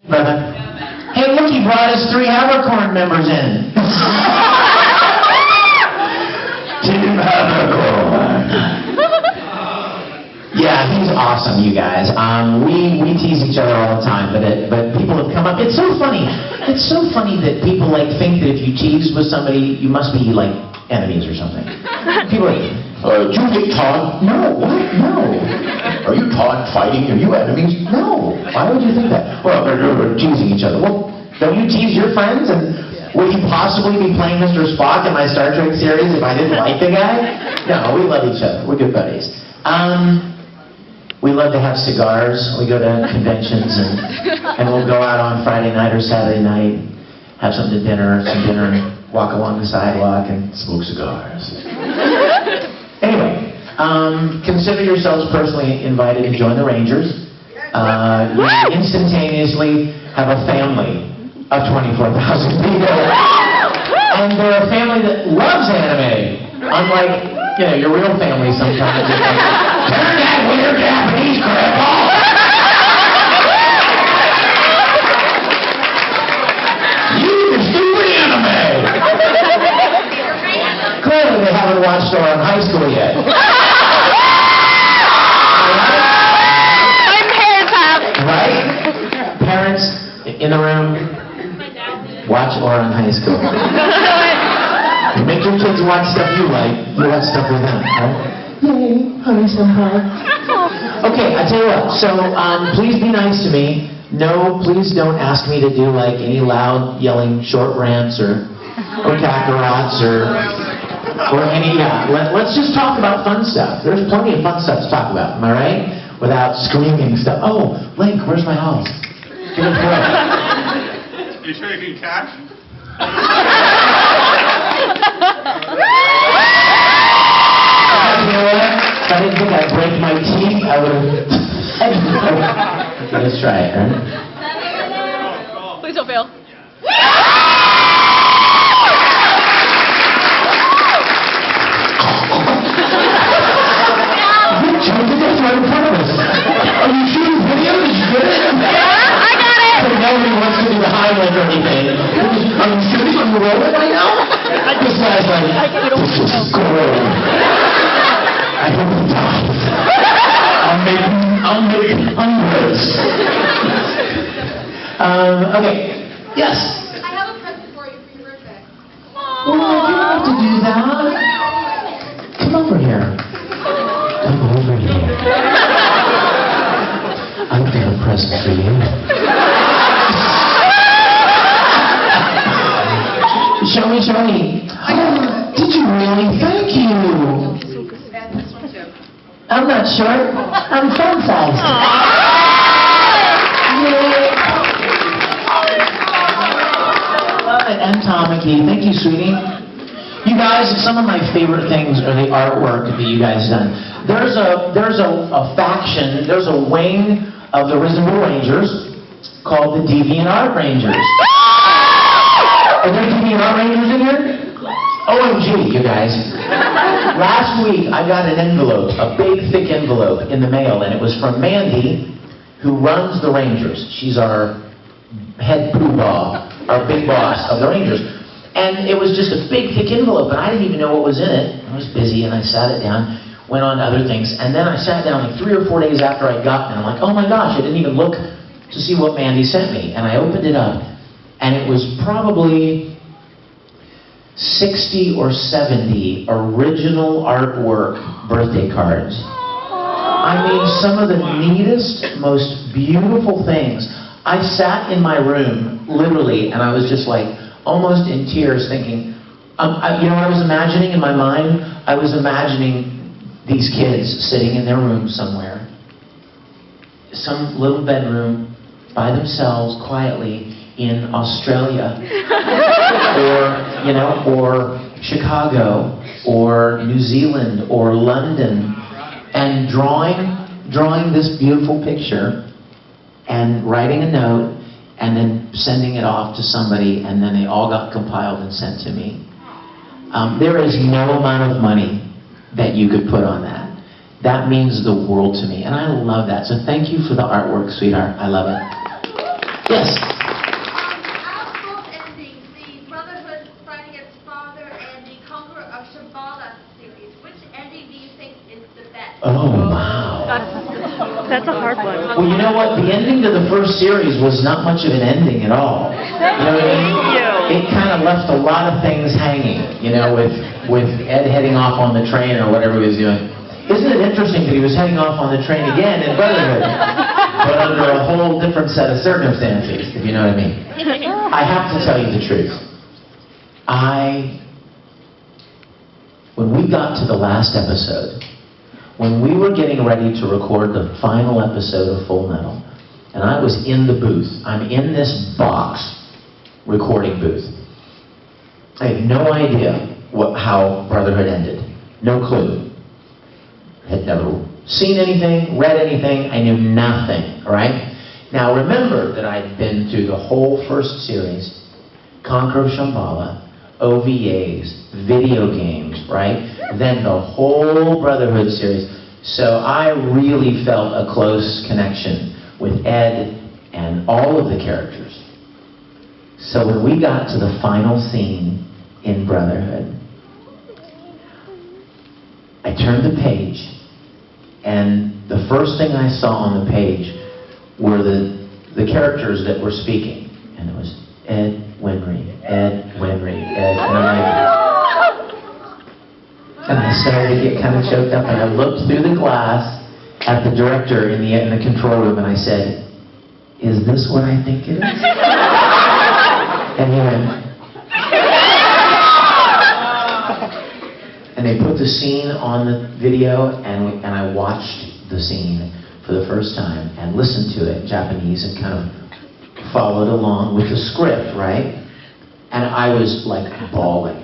Brother. Hey, look, he brought his 3 Havercorn members in. Team Havercorn. Yeah, he's awesome, you guys. We tease each other all the time, but people have come up. It's so funny. It's so funny that people like think that if you tease with somebody, you must be like enemies or something. People are like, do you hate Todd? No. What? No. Are you Todd fighting? Are you enemies? No. Why would you think that? Well, we're teasing each other. Well, don't you tease your friends? And would you possibly be playing Mr. Spock in my Star Trek series if I didn't like the guy? No, we love each other. We're good buddies. We love to have cigars. We go to conventions and we'll go out on Friday night or Saturday night, have some dinner, and walk along the sidewalk and smoke cigars. Anyway, consider yourselves personally invited to join the Rangers. You instantaneously have a family of 24,000 people. And they're a family that loves anime. Unlike, your real family sometimes. Turn that weird Japanese crap off! You stupid anime! Clearly they haven't watched or in high school yet. I'm parents have. Right? Parents in the room, watch or in high school. Make your kids watch stuff you like. You watch stuff with them, right? Yay, honey senpai. Okay, I tell you what. So, please be nice to me. No, please don't ask me to do like any loud yelling short rants or kakarats or any. Let's just talk about fun stuff. There's plenty of fun stuff to talk about. Am I right? Without screaming stuff. Oh, Link, where's my house? Give it away. You sure you can catch? You know what? If I didn't think I'd break my teeth, I would have... Okay, let's try it, right? Please don't fail. You jumped at this right in front of us. Are you shooting video? Did you get it? Yeah, I got it. So nobody wants to do the Highland or anything. Are you shooting on the road right now? This guy's like, this is great. I hope he dies. I'll make hundreds. Okay. Yes. I have a present for you for your birthday. Well, you don't have to do that. Come over here. Come over here. I've got a present for you. Show me. Oh, did you really? Thank you. And this one too. I'm not short. I'm fun sized. Love it. And Tamaki. Thank you, sweetie. You guys, some of my favorite things are the artwork that you guys done. There's a faction, there's a wing of the Reasonable Rangers called the Deviant Art Rangers. Are there Deviant Art Rangers in here? OMG, you guys. Last week, I got an envelope, a big, thick envelope in the mail, and it was from Mandy, who runs the Rangers. She's our head poobah, our big boss of the Rangers. And it was just a big, thick envelope, and I didn't even know what was in it. I was busy, and I sat it down, went on to other things, and then I sat down like 3 or 4 days after I got it, and I'm like, oh my gosh, I didn't even look to see what Mandy sent me. And I opened it up, and it was probably 60 or 70 original artwork birthday cards. I mean, some of the neatest, most beautiful things. I sat in my room, literally, and I was just like, almost in tears, thinking, you know what I was imagining in my mind? I was imagining these kids sitting in their room somewhere, some little bedroom, by themselves, quietly, in Australia, or Chicago, or New Zealand, or London, and drawing this beautiful picture, and writing a note, and then sending it off to somebody, and then they all got compiled and sent to me. There is no amount of money that you could put on that. That means the world to me, and I love that. So thank you for the artwork, sweetheart. I love it. Yes. Out of both endings, the Brotherhood fighting its father and the Conqueror of Shambhala series, which ending do you think is the best? Oh, wow. That's a hard one. Well, you know what? The ending to the first series was not much of an ending at all. You know what I mean? It kind of left a lot of things hanging, you know, with Ed heading off on the train or whatever he was doing. Isn't it interesting that he was heading off on the train again in Brotherhood, but under a whole different set of circumstances, if you know what I mean? I have to tell you the truth. When we got to the last episode, when we were getting ready to record the final episode of Full Metal, and I was in the booth, I'm in this box, recording booth. I had no idea how Brotherhood ended. No clue. Had never seen anything, read anything, I knew nothing, all right? Now remember that I'd been through the whole first series, Conqueror of Shambhala, OVAs, video games, right? Then the whole Brotherhood series. So I really felt a close connection with Ed and all of the characters. So when we got to the final scene in Brotherhood, I turned the page, and the first thing I saw on the page were the characters that were speaking. And it was Ed Winry, Ed Winry, Ed, and I'm like, and I started to get kind of choked up, and I looked through the glass at the director in the control room, and I said, "Is this what I think it is?" And he went, and they put the scene on the video, and I watched the scene for the first time and listened to it in Japanese and kind of followed along with the script, right? And I was like bawling.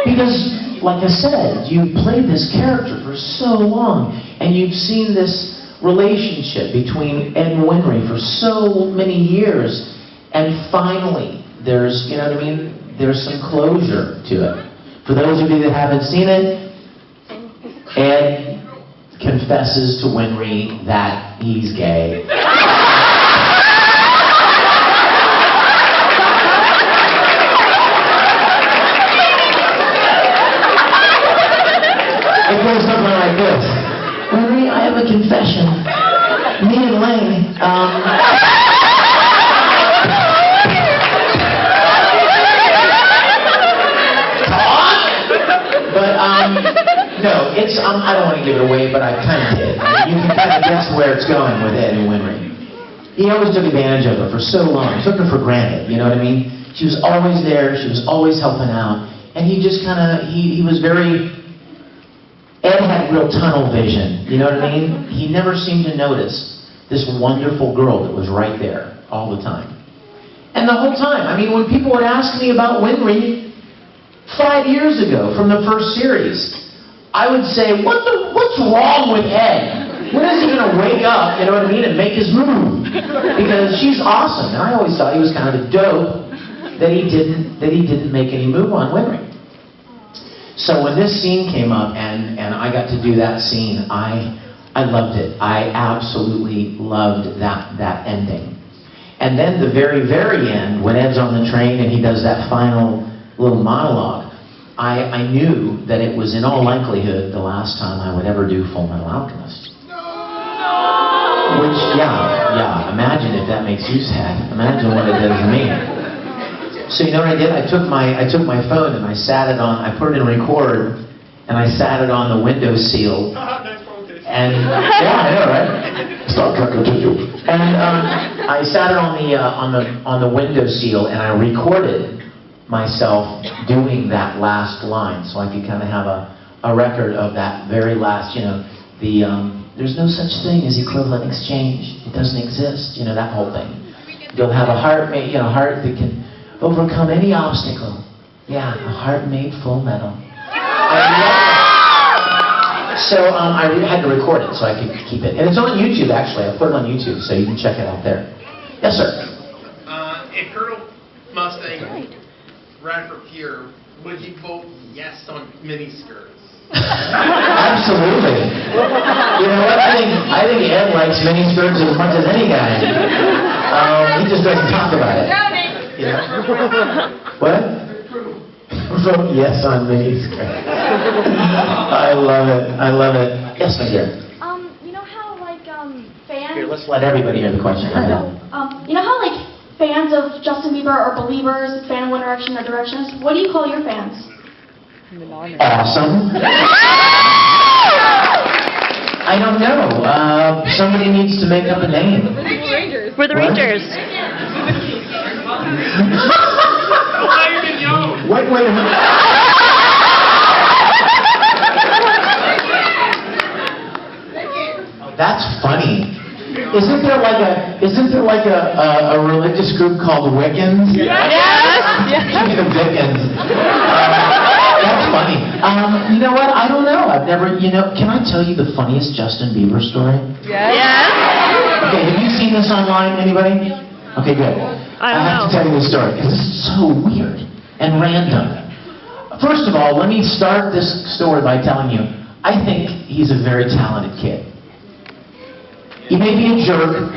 Because, like I said, you played this character for so long, and you've seen this relationship between Ed and Winry for so many years, and finally, there's, you know what I mean, there's some closure to it. For those of you that haven't seen it, Ed confesses to Winry that he's gay. It goes something like this. Winry, I have a confession. Me and Lane, no, it's, I don't want to give it away, but I kind of did. You can kind of guess where it's going with Ed and Winry. He always took advantage of her for so long. He took her for granted, you know what I mean? She was always there, she was always helping out, and he just kind of, he was very, Ed had real tunnel vision, you know what I mean? He never seemed to notice this wonderful girl that was right there all the time. And the whole time, I mean, when people would ask me about Winry 5 years ago from the first series, I would say, what's wrong with Ed? When is he going to wake up, you know what I mean, and make his move? Because she's awesome. And I always thought he was kind of a dope that he didn't make any move on Winry. So when this scene came up and I got to do that scene, I loved it. I absolutely loved that ending. And then the very, very end, when Ed's on the train and he does that final little monologue, I knew that it was in all likelihood the last time I would ever do Full Metal Alchemist. No! Which, yeah, imagine if that makes you sad. Imagine what it does to me. So you know what I did? I took my phone and I sat it on, I put it in record, and I sat it on the window seal. And, yeah, I know, right? Stop trying to continue. And I sat it on the window seal, and I recorded myself doing that last line, so I could kind of have a record of that very last, you know, there's no such thing as equivalent exchange. It doesn't exist, you know, that whole thing. You'll have a heart made, you know, heart that can overcome any obstacle. Yeah, a heart made full metal. So I had to record it so I could keep it. And it's on YouTube, actually. I put it on YouTube, so you can check it out there. Yes, sir? If Colonel Mustang ran for peer, would you vote yes on miniskirts? Absolutely. You know what? I think Ed likes mini skirts as much as any guy. He just doesn't talk about it. You know? What? Vote yes on mini skirts. I love it. I love it. Yes, my dear. You know how fans. Here, let's let everybody hear the question. You know how fans of Justin Bieber are believers, fan of One Direction or Directioners? What do you call your fans? Awesome. I don't know. Somebody needs to make up a name. We're the What? Rangers. Wait a minute. Oh, that's funny. Isn't there like a religious group called Wiccans? Yes. Give me the Wiccans. That's funny. You know what? I don't know. I've never. Can I tell you the funniest Justin Bieber story? Yes. Okay, have you seen this online? Anybody? Okay, good. I don't have to know. tell you this story because this is so weird and random. First of all, let me start this story by telling you, I think he's a very talented kid. He may be a jerk.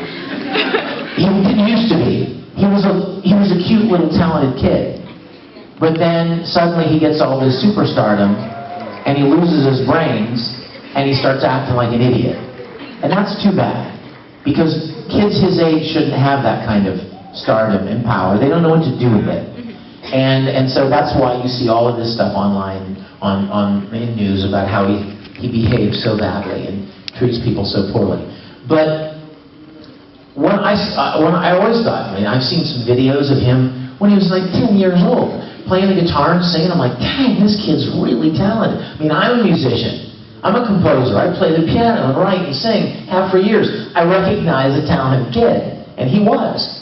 He didn't used to be. He was a cute little talented kid. But then suddenly he gets all this superstardom and he loses his brains and he starts acting like an idiot. And that's too bad. Because kids his age shouldn't have that kind of stardom and power. They don't know what to do with it. And so that's why you see all of this stuff online in news about how he behaves so badly and treats people so poorly. But when I always thought, I've seen some videos of him when he was like 10 years old, playing the guitar and singing. I'm like, dang, this kid's really talented. I'm a musician. I'm a composer. I play the piano and write and sing, have for years. I recognize a talented kid, and he was.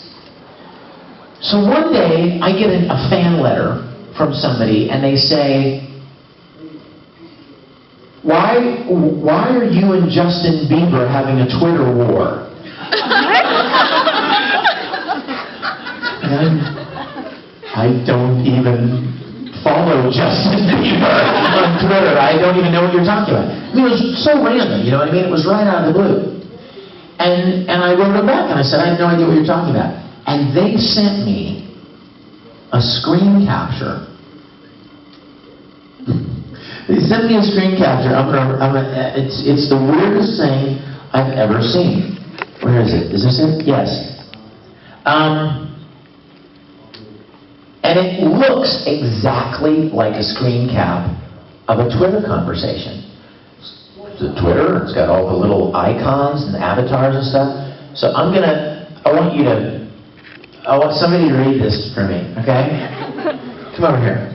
So one day, I get a fan letter from somebody, and they say, why are you and Justin Bieber having a Twitter war? And I don't even follow Justin Bieber on Twitter. I don't even know what you're talking about. It was so random, you know what I mean? It was right out of the blue. And I wrote them back, and I said, I have no idea what you're talking about. And they sent me a screen capture. They sent me a screen capture. It's the weirdest thing I've ever seen. Where is it? Is this it? Yes. And it looks exactly like a screen cap of a Twitter conversation. It's a Twitter. It's got all the little icons and avatars and stuff. So I want somebody to read this for me, okay? Come over here.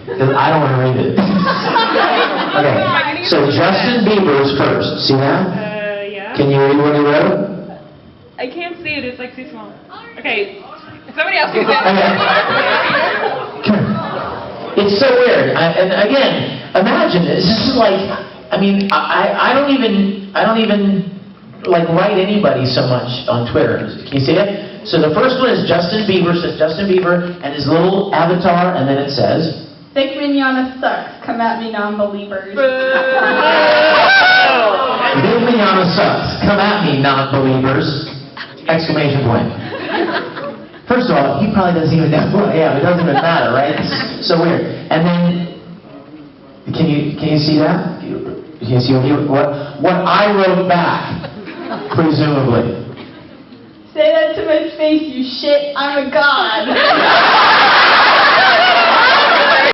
Because I don't want to read it. Okay, so Justin Bieber's first. See that? Yeah. Can you read what he wrote? I can't see it. It's like too small. Okay. Somebody else can see it. Okay. Come here. It's so weird. And again, imagine this. This is like, I don't even like write anybody so much on Twitter. Can you see it? So the first one is Justin Bieber, says Justin Bieber, and his little avatar, and then it says, Vic Mignogna sucks. Come at me, non-believers. Vic Mignogna sucks. Come at me, non-believers! Exclamation point. First of all, he probably doesn't even know who I am. It doesn't even matter, right? It's so weird. And then, can you see that? Can you see what I wrote back, presumably? Say that to my face, you shit. I'm a god.